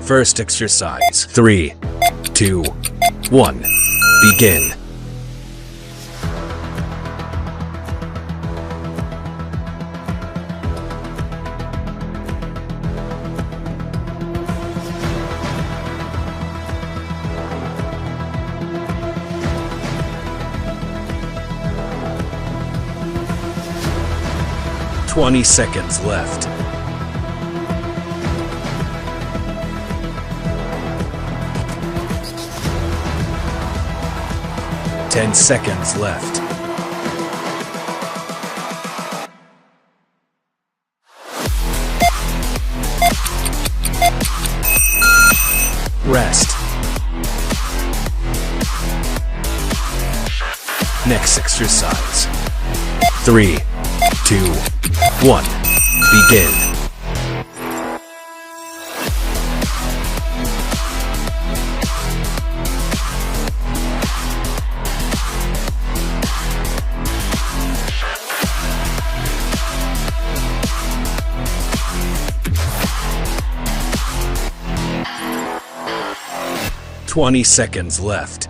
First exercise. 3, 2, 1. Begin. "20 seconds left. 10 seconds left. Rest. Next exercise. 3, 2, 1. Begin. "20 seconds left.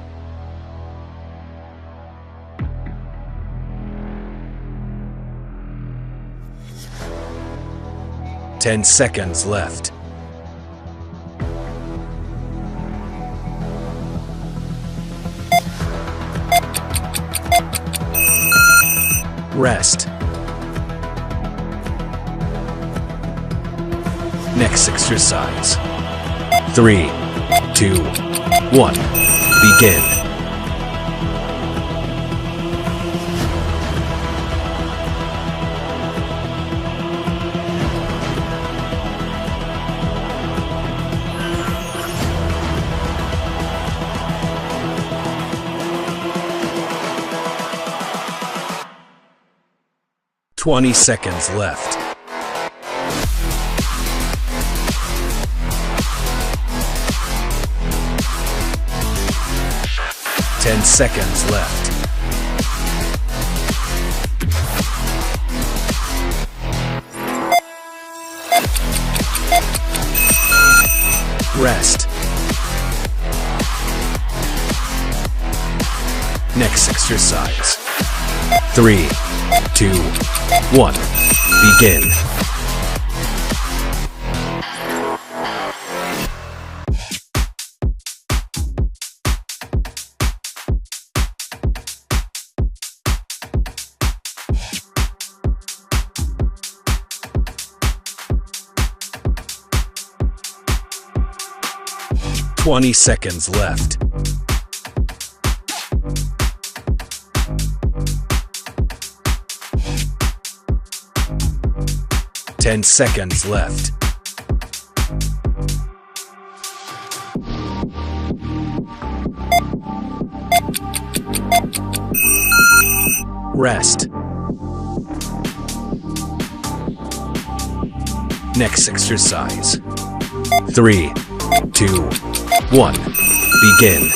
10 seconds left. Rest. Next exercise. 3, 2, 1. Begin. "20 seconds left. 10 seconds left. Rest. Next exercise. 3, 2, 1. Begin. "20 seconds left. 10 seconds left. Rest. Next exercise. 3, 2, 1. Begin.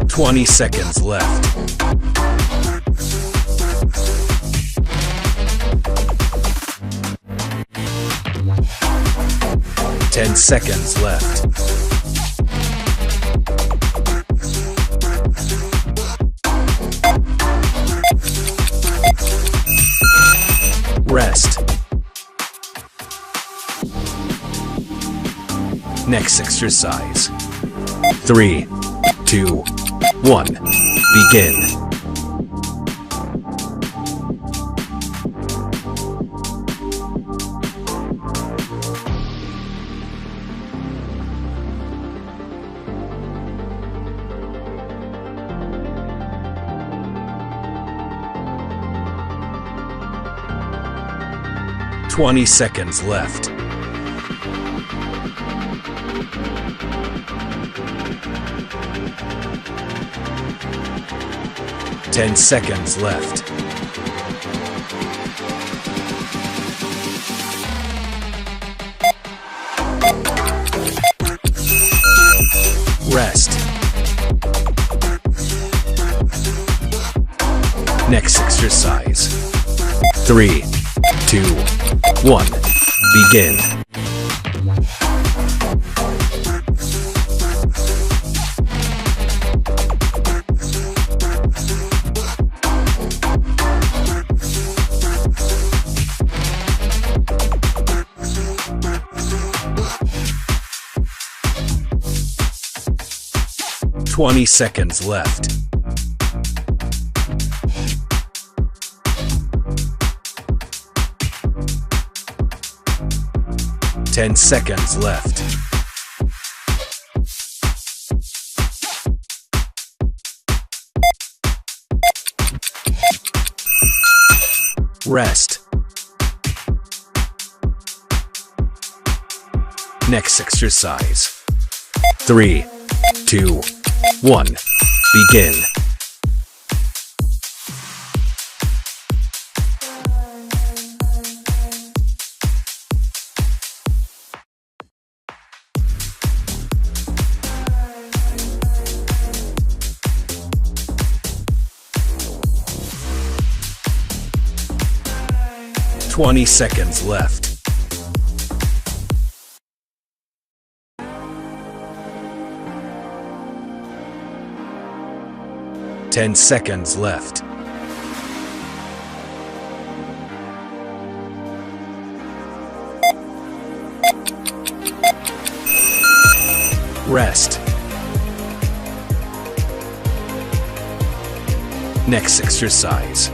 "20 seconds left. 10 seconds left. Rest. Next exercise. 3, 2, 1. Begin. "20 seconds left. 10 seconds left. 3, 2, 1. Begin. 20 seconds left. 10 seconds left. Rest. Next exercise. 3, 2, 1. Begin. Twenty seconds left. 10 seconds left. Rest. Next exercise.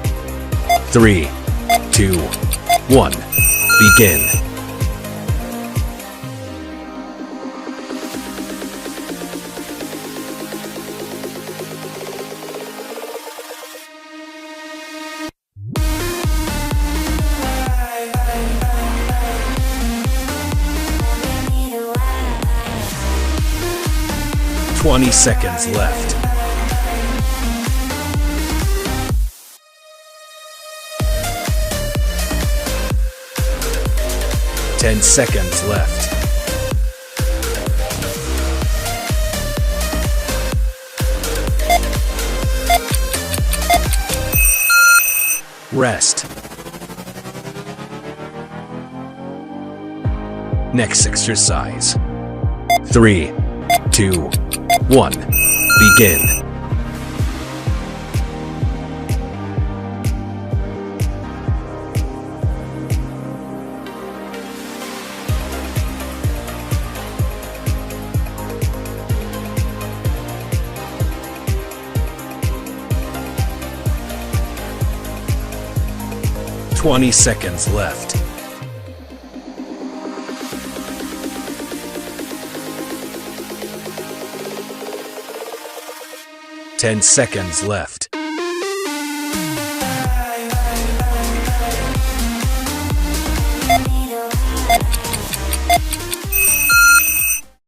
3, 2, 1. Begin. Twenty seconds left. 10 seconds left. Rest. Next exercise. 3, 2, 1. Begin. Twenty seconds left. 10 seconds left.